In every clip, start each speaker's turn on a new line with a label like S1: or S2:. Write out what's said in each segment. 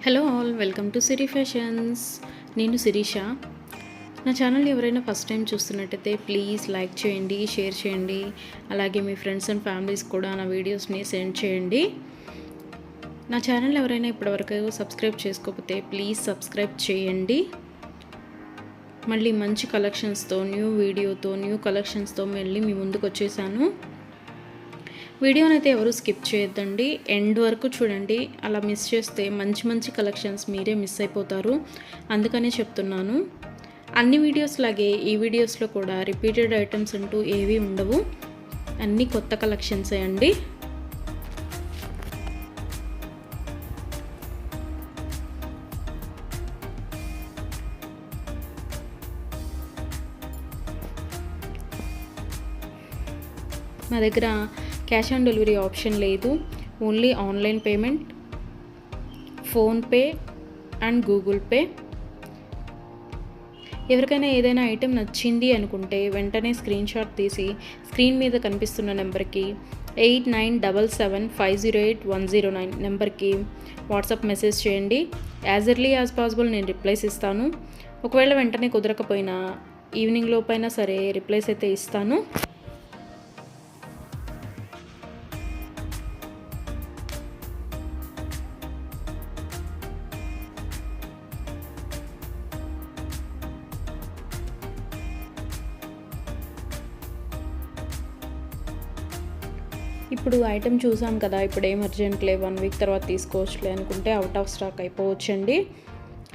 S1: Hello all, welcome to Siri fashions. నేను శిరీష. నా channel ఎవరైనా ఫస్ట్ టైం చూస్తున్నట్టయితే ప్లీజ్ లైక్ చేయండి, షేర్ చేయండి. అలాగే మీ ఫ్రెండ్స్ అండ్ ఫ్యామిలీస్ కూడా నా వీడియోస్ని సెండ్ చేయండి. నా ఛానల్ ఎవరైనా ఇప్పటివరకు సబ్స్క్రైబ్ చేసుకోకపోతే ప్లీజ్ సబ్స్క్రైబ్ చేయండి. మళ్ళీ మంచి కలెక్షన్స్తో, న్యూ వీడియోతో, న్యూ కలెక్షన్స్తో మళ్ళీ మీ ముందుకు వచ్చేసాను. వీడియోని అయితే ఎవరు స్కిప్ చేయొద్దండి, ఎండ్ వరకు చూడండి. అలా మిస్ చేస్తే మంచి మంచి కలెక్షన్స్ మీరే మిస్ అయిపోతారు. అందుకనే చెప్తున్నాను. అన్ని వీడియోస్ లాగే ఈ వీడియోస్లో కూడా రిపీటెడ్ ఐటమ్స్ అంటూ ఏవి ఉండవు, అన్నీ కొత్త కలెక్షన్సే అండి. మా దగ్గర క్యాష్ ఆన్ డెలివరీ ఆప్షన్ లేదు, only online payment, PhonePe and Google pay. ఎవరికైనా ఏదైనా ఐటెం నచ్చింది అనుకుంటే వెంటనే స్క్రీన్ షాట్ తీసి స్క్రీన్ మీద కనిపిస్తున్న నెంబర్కి 8977508109 నెంబర్కి వాట్సాప్ మెసేజ్ చేయండి. యాజ్ ఎర్లీ యాజ్ పాసిబుల్ నేను రిప్లైస్ ఇస్తాను. ఒకవేళ వెంటనే కుదరకపోయినా ఈవినింగ్ లోపైనా సరే రిప్లైస్ అయితే ఇస్తాను. ఇప్పుడు ఐటెం చూసాం కదా, ఇప్పుడు ఏం అర్జెంట్లే, 1 వీక్ తర్వాత తీసుకోవచ్చులే అనుకుంటే అవుట్ ఆఫ్ స్టాక్ అయిపోవచ్చండి.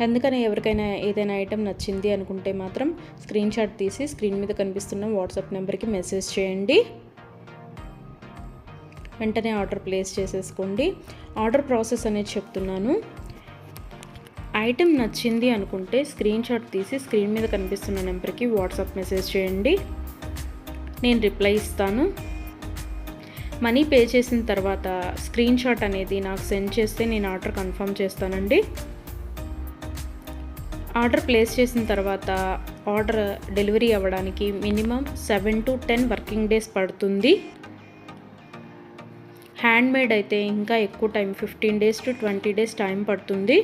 S1: అందుకని ఎవరికైనా ఏదైనా ఐటెం నచ్చింది అనుకుంటే మాత్రం స్క్రీన్ షాట్ తీసి స్క్రీన్ మీద కనిపిస్తున్న వాట్సాప్ నెంబర్కి మెసేజ్ చేయండి. వెంటనే ఆర్డర్ ప్లేస్ చేసేసుకోండి. ఆర్డర్ ప్రాసెస్ అనేది చెప్తున్నాను. ఐటెం నచ్చింది అనుకుంటే స్క్రీన్ షాట్ తీసి స్క్రీన్ మీద కనిపిస్తున్న నెంబర్కి వాట్సాప్ మెసేజ్ చేయండి. నేను రిప్లై ఇస్తాను. మనీ పే చేసిన తర్వాత స్క్రీన్ షాట్ అనేది నాకు సెండ్ చేస్తే నేను ఆర్డర్ కన్ఫర్మ్ చేస్తానండి. ఆర్డర్ ప్లేస్ చేసిన తర్వాత ఆర్డర్ డెలివరీ అవ్వడానికి మినిమం 7 to 10 వర్కింగ్ డేస్ పడుతుంది. హ్యాండ్మేడ్ అయితే ఇంకా ఎక్కువ time, 15 days to 20 days time పడుతుంది.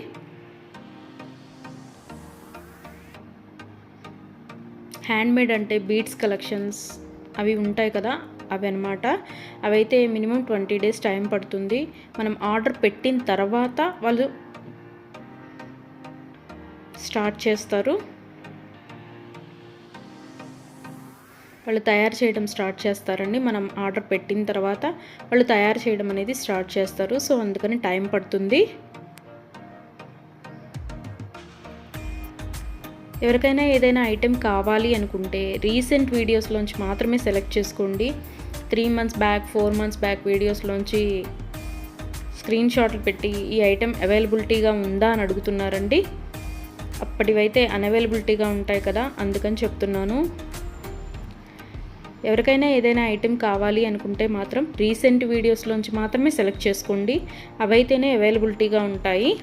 S1: హ్యాండ్మేడ్ అంటే బీడ్స్ కలెక్షన్స్ అవి ఉంటాయి కదా, అవి అనమాట. అవైతే మినిమం 20 days టైం పడుతుంది. మనం ఆర్డర్ పెట్టిన తర్వాత వాళ్ళు స్టార్ట్ చేస్తారు, వాళ్ళు తయారు చేయడం స్టార్ట్ చేస్తారండి. మనం ఆర్డర్ పెట్టిన తర్వాత వాళ్ళు తయారు చేయడం అనేది స్టార్ట్ చేస్తారు. సో అందుకని టైం పడుతుంది. ఎవరికైనా ఏదైనా ఐటెం కావాలి అనుకుంటే రీసెంట్ వీడియోస్లోంచి మాత్రమే సెలెక్ట్ చేసుకోండి. 3 months బ్యాక్, 4 months బ్యాక్ వీడియోస్లోంచి స్క్రీన్ షాట్లు పెట్టి ఈ ఐటెం అవైలబిలిటీగా ఉందా అని అడుగుతున్నారండి. అప్పటివైతే అన్అవైలబిలిటీగా ఉంటాయి కదా, అందుకని చెప్తున్నాను. ఎవరికైనా ఏదైనా ఐటెం కావాలి అనుకుంటే మాత్రం రీసెంట్ వీడియోస్లోంచి మాత్రమే సెలెక్ట్ చేసుకోండి, అవైతేనే అవైలబిలిటీగా ఉంటాయి.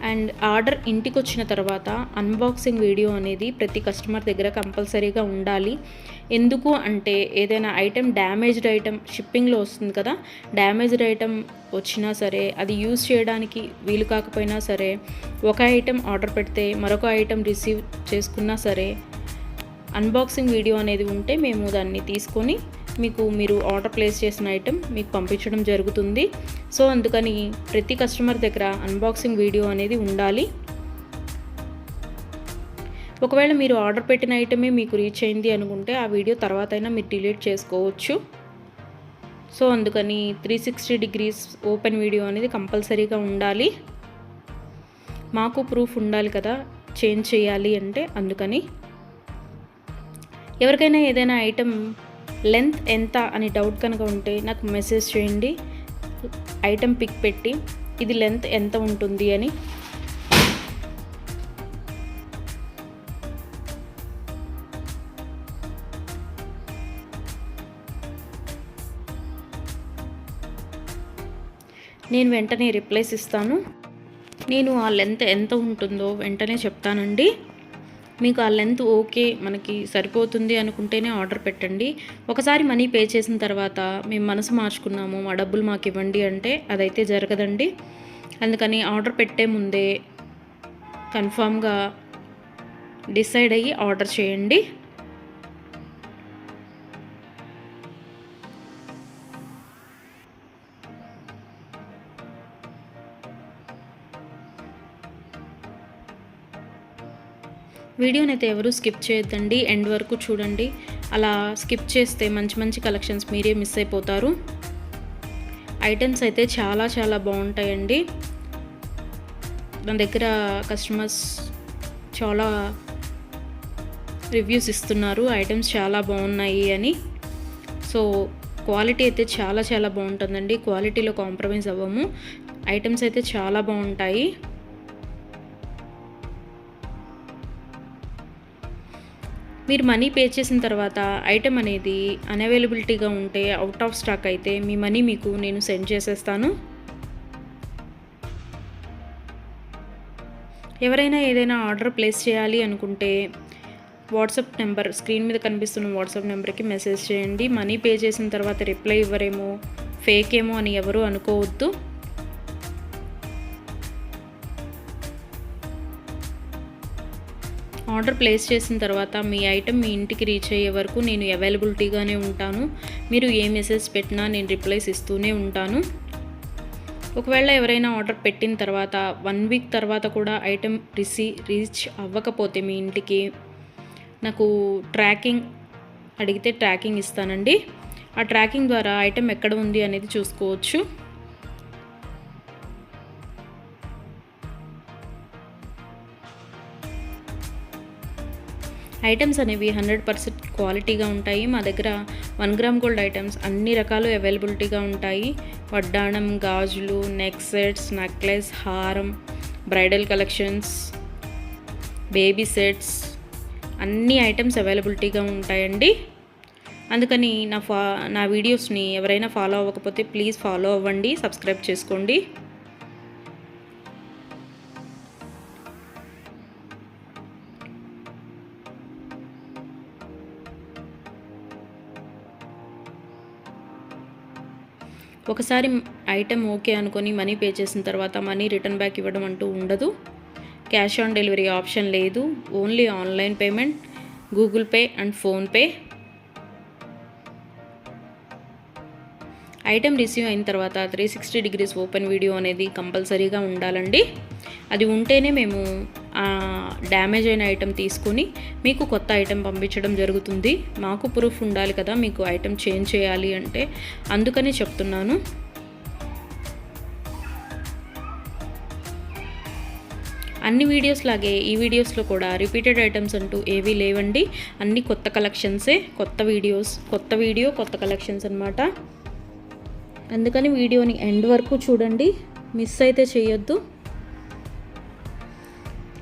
S1: అండ్ ఆర్డర్ ఇంటికి వచ్చిన తర్వాత అన్బాక్సింగ్ వీడియో అనేది ప్రతి కస్టమర్ దగ్గర కంపల్సరీగా ఉండాలి. ఎందుకు అంటే ఏదైనా ఐటెం డ్యామేజ్డ్ ఐటెం షిప్పింగ్లో వస్తుంది కదా, డ్యామేజ్డ్ ఐటెం వచ్చినా సరే అది యూజ్ చేయడానికి వీలు కాకపోయినా సరే, ఒక ఐటెం ఆర్డర్ పెడితే మరొక ఐటెం రిసీవ్ చేసుకున్నా సరే అన్బాక్సింగ్ వీడియో అనేది ఉంటే మేము దాన్ని తీసుకొని మీరు ఆర్డర్ ప్లేస్ చేసిన ఐటెం మీకు పంపించడం జరుగుతుంది. సో అందుకని ప్రతి కస్టమర్ దగ్గర అన్బాక్సింగ్ వీడియో అనేది ఉండాలి. ఒకవేళ మీరు ఆర్డర్ పెట్టిన ఐటమే మీకు రీచ్ అయింది అనుకుంటే ఆ వీడియో తర్వాత అయినా మీరు డిలీట్ చేసుకోవచ్చు. సో అందుకని 360 degrees ఓపెన్ వీడియో అనేది కంపల్సరీగా ఉండాలి. మాకు ప్రూఫ్ ఉండాలి కదా చేంజ్ చేయాలి అంటే, అందుకని. ఎవరికైనా ఏదైనా ఐటెం లెంత్ ఎంత అని డౌట్ కనుక ఉంటే నాకు మెసేజ్ చేయండి, ఐటెం పిక్ పెట్టి ఇది లెంత్ ఎంత ఉంటుంది అని. నేను వెంటనే రిప్లైస్ ఇస్తాను. నేను ఆ లెంత్ ఎంత ఉంటుందో వెంటనే చెప్తానండి. మీకు ఆ లెంత్ ఓకే మనకి సరిపోతుంది అనుకుంటేనే ఆర్డర్ పెట్టండి. ఒకసారి మనీ పే చేసిన తర్వాత మేము మనసు మార్చుకున్నాము, మా డబ్బులు మాకు ఇవ్వండి అంటే అదైతే జరగదండి. అందుకని ఆర్డర్ పెట్టే ముందే కన్ఫామ్గా డిసైడ్ అయ్యి ఆర్డర్ చేయండి. వీడియోని అయితే ఎవరు స్కిప్ చేయొద్దండి, ఎండ్ వరకు చూడండి. అలా స్కిప్ చేస్తే మంచి మంచి కలెక్షన్స్ మీరే మిస్ అయిపోతారు. ఐటమ్స్ అయితే చాలా చాలా బాగుంటాయండి. నా దగ్గర కస్టమర్స్ చాలా రివ్యూస్ ఇస్తున్నారు, ఐటమ్స్ చాలా బాగున్నాయి అని. సో క్వాలిటీ అయితే చాలా చాలా బాగుంటుందండి, క్వాలిటీలో కాంప్రమైజ్ అవ్వము. ఐటమ్స్ అయితే చాలా బాగుంటాయి. మీరు మనీ పే చేసిన తర్వాత ఐటెం అనేది అన్అవైలబిలిటీగా ఉంటే, అవుట్ ఆఫ్ స్టాక్ అయితే మీ మనీ మీకు నేను సెండ్ చేసేస్తాను. ఎవరైనా ఏదైనా ఆర్డర్ ప్లేస్ చేయాలి అనుకుంటే వాట్సాప్ నెంబర్, స్క్రీన్ మీద కనిపిస్తున్న వాట్సాప్ నెంబర్కి మెసేజ్ చేయండి. మనీ పే చేసిన తర్వాత రిప్లై ఇవ్వరేమో, ఫేక్ ఏమో అని ఎవరు అనుకోవద్దు. ఆర్డర్ ప్లేస్ చేసిన తర్వాత మీ ఐటెం మీ ఇంటికి రీచ్ అయ్యే వరకు నేను అవైలబిలిటీగానే ఉంటాను. మీరు ఏ మెసేజ్ పెట్టినా నేను రిప్లైస్ ఇస్తూనే ఉంటాను. ఒకవేళ ఎవరైనా ఆర్డర్ పెట్టిన తర్వాత 1 వీక్ తర్వాత కూడా ఐటెం రీచ్ అవ్వకపోతే మీ ఇంటికి నాకు ట్రాకింగ్ అడిగితే ట్రాకింగ్ ఇస్తానండి. ఆ ట్రాకింగ్ ద్వారా ఐటెం ఎక్కడ ఉంది అనేది చూసుకోవచ్చు. ఐటమ్స్ అనేవి 100% క్వాలిటీగా ఉంటాయి. మా దగ్గర 1 గ్రామ్ గోల్డ్ ఐటమ్స్ అన్ని రకాలు అవైలబిలిటీగా ఉంటాయి. వడ్డాణం, గాజులు, నెక్ సెట్స్, నెక్లెస్, హారం, బ్రైడల్ కలెక్షన్స్, బేబీ సెట్స్, అన్ని ఐటమ్స్ అవైలబిలిటీగా ఉంటాయండి. అందుకని నా వీడియోస్ని ఎవరైనా ఫాలో అవ్వకపోతే ప్లీజ్ ఫాలో అవ్వండి, సబ్స్క్రైబ్ చేసుకోండి. ఒకసారి ఐటెం ఓకే అనుకొని మనీ పే చేసిన తర్వాత మనీ రిటర్న్ బ్యాక్ ఇవ్వడం అంటూ ఉండదు. క్యాష్ ఆన్ డెలివరీ ఆప్షన్ లేదు. Only online payment, Google pay and PhonePe. Item receive అయిన తర్వాత 360 డిగ్రీస్ ఓపెన్ వీడియో అనేది కంపల్సరీగా ఉండాలండి. అది ఉంటేనే మేము డ్యామేజ్ అయిన ఐటెం తీసుకొని మీకు కొత్త ఐటెం పంపించడం జరుగుతుంది. మాకు ప్రూఫ్ ఉండాలి కదా మీకు ఐటెం చేంజ్ చేయాలి అంటే, అందుకని చెప్తున్నాను. అన్ని వీడియోస్ లాగే ఈ వీడియోస్లో కూడా రిపీటెడ్ ఐటమ్స్ అంటూ ఏవీ లేవండి. అన్ని కొత్త కలెక్షన్సే, కొత్త వీడియో కొత్త కలెక్షన్స్ అన్నమాట. అందుకని వీడియోని ఎండ్ వరకు చూడండి, మిస్ అయితే చేయొద్దు.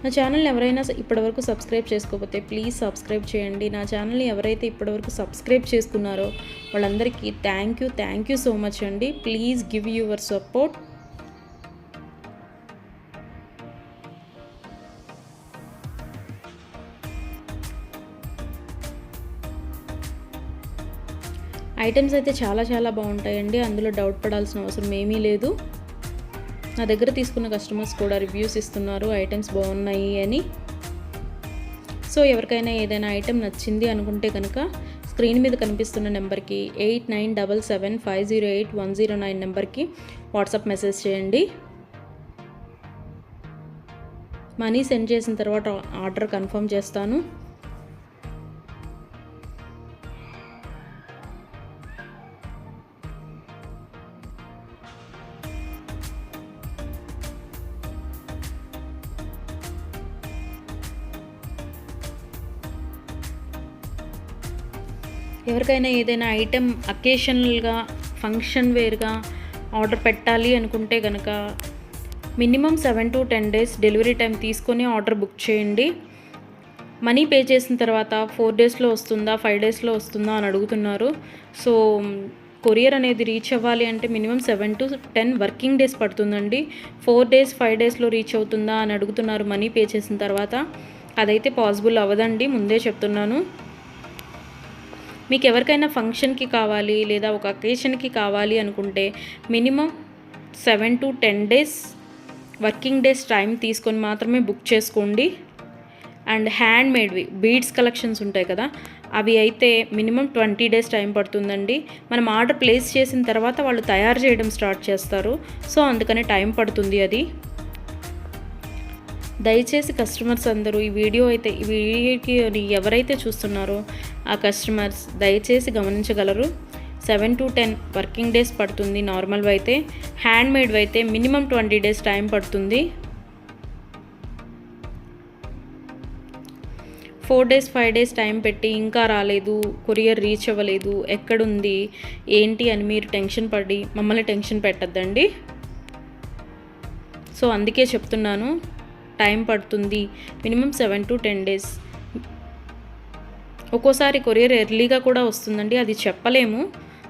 S1: నా ఛానల్ని ఎవరైనా ఇప్పటివరకు సబ్స్క్రైబ్ చేసుకోకపోతే ప్లీజ్ సబ్స్క్రైబ్ చేయండి. నా ఛానల్ని ఎవరైతే ఇప్పటివరకు సబ్స్క్రైబ్ చేసుకున్నారో వాళ్ళందరికీ థ్యాంక్ యూ సో మచ్ అండి. Please give your support. Items అయితే చాలా చాలా బాగుంటాయండి, అందులో డౌట్ పడాల్సిన అవసరం ఏమీ లేదు. నా దగ్గర తీసుకున్న కస్టమర్స్ కూడా రివ్యూస్ ఇస్తున్నారు ఐటమ్స్ బాగున్నాయి అని. సో ఎవరికైనా ఏదైనా ఐటెం నచ్చింది అనుకుంటే కనుక స్క్రీన్ మీద కనిపిస్తున్న నెంబర్కి 8977508109 నెంబర్కి వాట్సాప్ మెసేజ్ చేయండి. మనీ సెండ్ చేసిన తర్వాత ఆర్డర్ కన్ఫర్మ్ చేస్తాను. ఎవరికైనా ఏదైనా ఐటెం అకేషనల్గా, ఫంక్షన్ వేర్గా ఆర్డర్ పెట్టాలి అనుకుంటే కనుక minimum 7 to 10 days delivery time తీసుకొని ఆర్డర్ బుక్ చేయండి. మనీ పే చేసిన తర్వాత 4 daysలో వస్తుందా, 5 daysలో వస్తుందా అని అడుగుతున్నారు. సో కొరియర్ అనేది రీచ్ అవ్వాలి అంటే మినిమం 7 to 10 వర్కింగ్ డేస్ పడుతుందండి. 4 days 5 daysలో రీచ్ అవుతుందా అని అడుగుతున్నారు మనీ పే చేసిన తర్వాత. అదైతే పాసిబుల్ అవ్వదండి, ముందే చెప్తున్నాను. మీకు ఎవరికైనా ఫంక్షన్కి కావాలి లేదా ఒక అకేషన్కి కావాలి అనుకుంటే minimum 7 to 10 days working days time తీసుకొని మాత్రమే బుక్ చేసుకోండి. అండ్ హ్యాండ్ మేడ్వి బీడ్స్ కలెక్షన్స్ ఉంటాయి కదా, అవి అయితే మినిమం 20 డేస్ టైం పడుతుందండి. మనం ఆర్డర్ ప్లేస్ చేసిన తర్వాత వాళ్ళు తయారు చేయడం స్టార్ట్ చేస్తారు. సో అందుకనే టైం పడుతుంది అది. దయచేసి కస్టమర్స్ అందరూ ఈ వీడియోకి ఎవరైతే చూస్తున్నారో ఆ కస్టమర్స్ దయచేసి గమనించగలరు. 7 to 10 వర్కింగ్ డేస్ పడుతుంది నార్మల్వి అయితే. హ్యాండ్ మేడ్వి అయితే మినిమం 20 డేస్ టైం పడుతుంది. 4 డేస్ 5 డేస్ టైం పెట్టి ఇంకా రాలేదు, కొరియర్ రీచ్ అవ్వలేదు, ఎక్కడుంది ఏంటి అని మీరు టెన్షన్ పడి మమ్మల్ని టెన్షన్ పెట్టద్దండి. సో అందుకే చెప్తున్నాను, టైం పడుతుంది మినిమం 7 to 10 డేస్. ఒక్కోసారి కొరియర్ ఎర్లీగా కూడా వస్తుందండి, అది చెప్పలేము.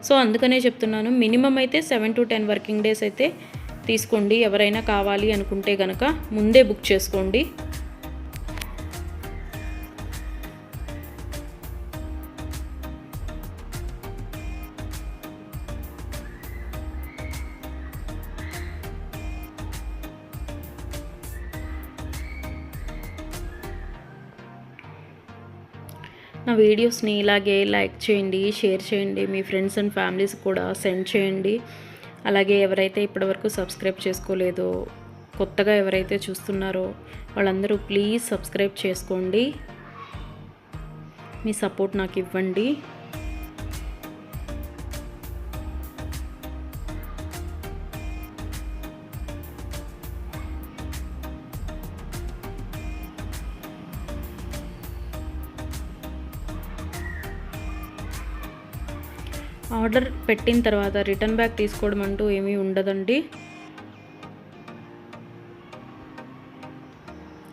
S1: సో అందుకనే చెప్తున్నాను, మినిమం అయితే 7 to 10 వర్కింగ్ డేస్ అయితే తీసుకోండి. ఎవరైనా కావాలి అనుకుంటే కనుక ముందే బుక్ చేసుకోండి. నా వీడియోస్ని ఇలాగే లైక్ చేయండి, షేర్ చేయండి, మీ ఫ్రెండ్స్ అండ్ ఫ్యామిలీస్ కూడా సెండ్ చేయండి. అలాగే ఎవరైతే ఇప్పటివరకు సబ్స్క్రైబ్ చేసుకోలేదో, కొత్తగా ఎవరైతే చూస్తున్నారో వాళ్ళందరూ ప్లీజ్ సబ్స్క్రైబ్ చేసుకోండి. మీ సపోర్ట్ నాకు ఇవ్వండి. ఆర్డర్ పెట్టిన తర్వాత రిటర్న్ బ్యాక్ తీసుకోవడం అంటూ ఏమీ ఉండదండి.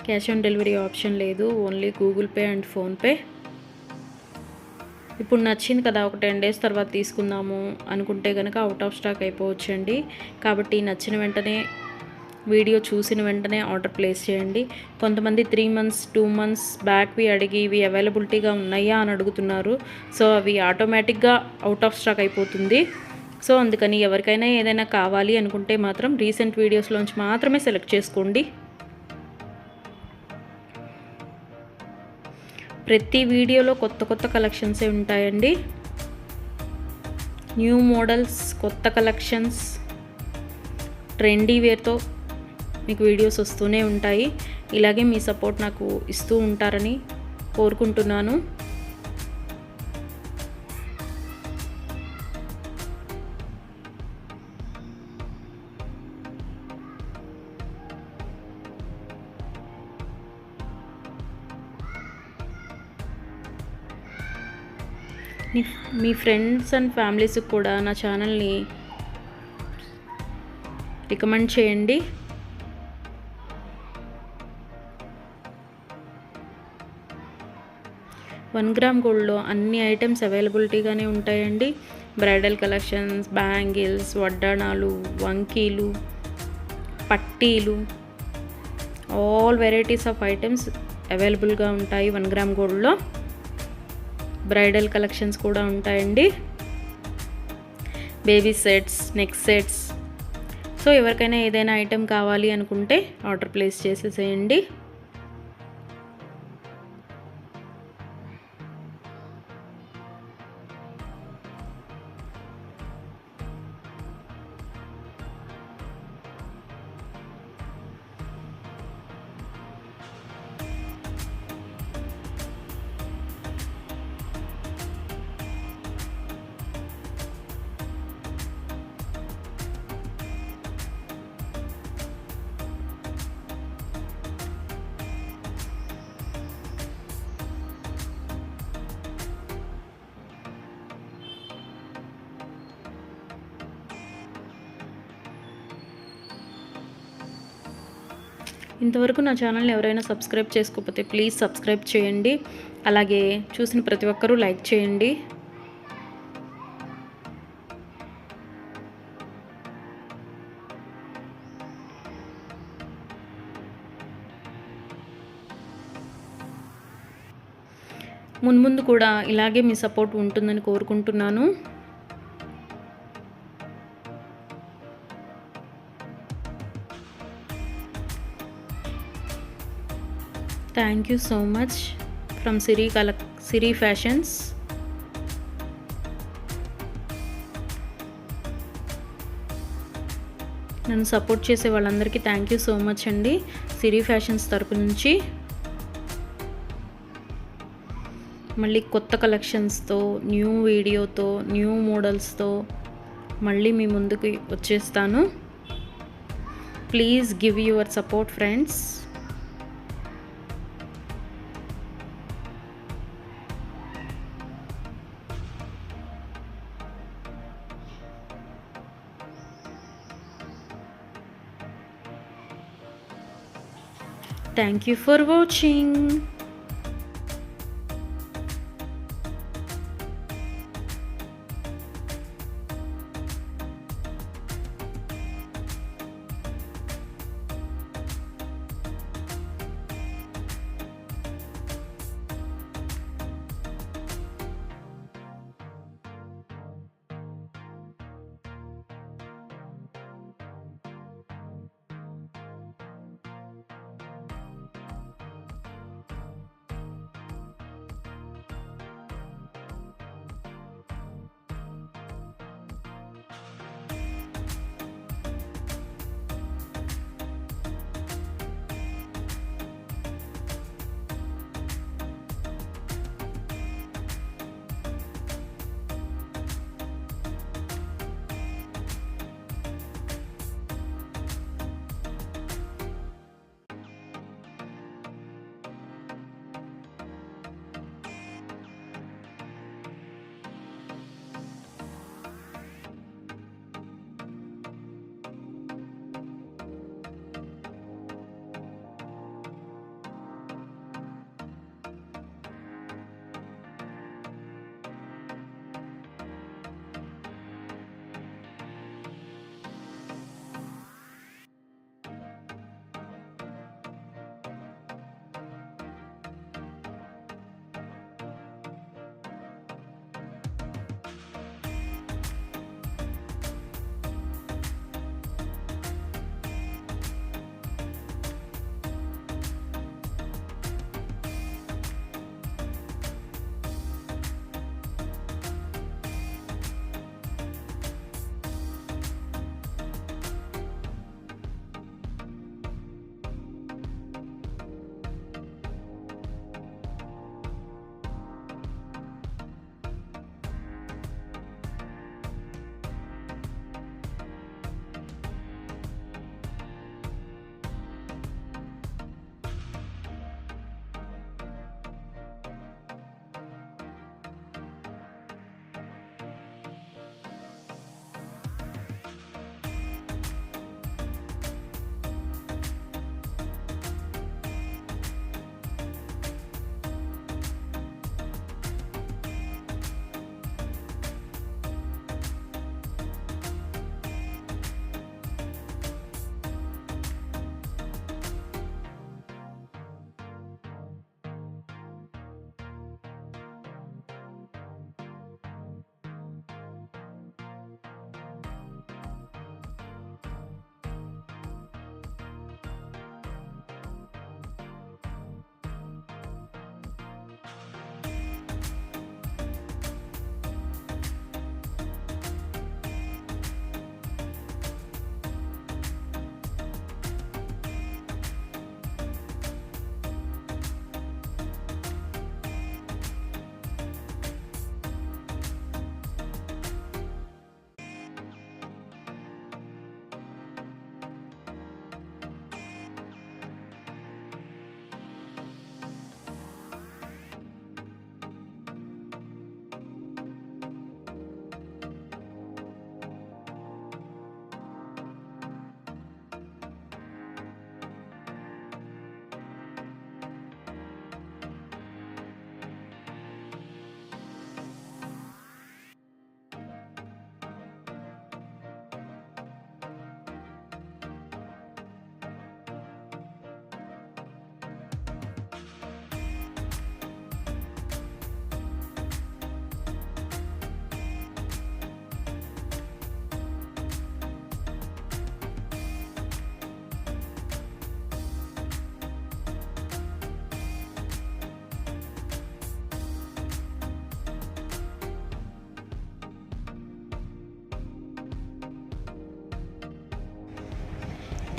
S1: క్యాష్ ఆన్ డెలివరీ ఆప్షన్ లేదు, only Google pay and PhonePe. ఇప్పుడు నచ్చింది కదా, ఒక 10 డేస్ తర్వాత తీసుకుందాము అనుకుంటే కనుక అవుట్ ఆఫ్ స్టాక్ అయిపోవచ్చండి. కాబట్టి నచ్చిన వెంటనే, వీడియో చూసిన వెంటనే ఆర్డర్ ప్లేస్ చేయండి. కొంతమంది 3 months 2 months బ్యాక్వి అడిగి ఇవి అవైలబిలిటీగా ఉన్నాయా అని అడుగుతున్నారు. సో అవి ఆటోమేటిక్గా అవుట్ ఆఫ్ స్టాక్ అయిపోతుంది. సో అందుకని ఎవరికైనా ఏదైనా కావాలి అనుకుంటే మాత్రం రీసెంట్ వీడియోస్లోంచి మాత్రమే సెలెక్ట్ చేసుకోండి. ప్రతి వీడియోలో కొత్త కలెక్షన్సే ఉంటాయండి. న్యూ మోడల్స్, కొత్త కలెక్షన్స్, ట్రెండీ వేర్తో మీకు వీడియోస్ వస్తూనే ఉంటాయి. ఇలాగే మీ సపోర్ట్ నాకు ఇస్తూ ఉంటారని కోరుకుంటున్నాను. మీ ఫ్రెండ్స్ అండ్ ఫ్యామిలీస్కి కూడా నా ఛానల్ని రికమెండ్ చేయండి. వన్ గ్రామ్ గోల్డ్లో అన్ని ఐటమ్స్ అవైలబిలిటీగానే ఉంటాయండి. బ్రైడల్ కలెక్షన్స్, బ్యాంగిల్స్, వడ్డాణాలు, వంకీలు, పట్టీలు, ఆల్ వెరైటీస్ ఆఫ్ ఐటమ్స్ అవైలబుల్గా ఉంటాయి 1 గ్రామ్ గోల్డ్లో. బ్రైడల్ కలెక్షన్స్ కూడా ఉంటాయండి. Baby sets, neck sets. So ఎవరికైనా ఏదైనా ఐటెం కావాలి అనుకుంటే ఆర్డర్ ప్లేస్ చేసేసేయండి. ఇంతవరకు నా ఛానల్ని ఎవరైనా సబ్స్క్రైబ్ చేసుకోకపోతే ప్లీజ్ సబ్స్క్రైబ్ చేయండి. అలాగే చూసిన ప్రతి ఒక్కరూ లైక్ చేయండి. మున్ముందు కూడా ఇలాగే మీ సపోర్ట్ ఉంటుందని కోరుకుంటున్నాను. Thank you so much from Siri fashions. నన్ను సపోర్ట్ చేసే వాళ్ళందరికీ థ్యాంక్ యూ సో మచ్ అండి, సిరి ఫ్యాషన్స్ తరపు నుంచి. మళ్ళీ కొత్త కలెక్షన్స్తో, న్యూ వీడియోతో, న్యూ మోడల్స్తో మళ్ళీ మీ ముందుకు వచ్చేస్తాను. Please give your support friends. Thank you for watching.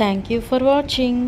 S1: Thank you for watching.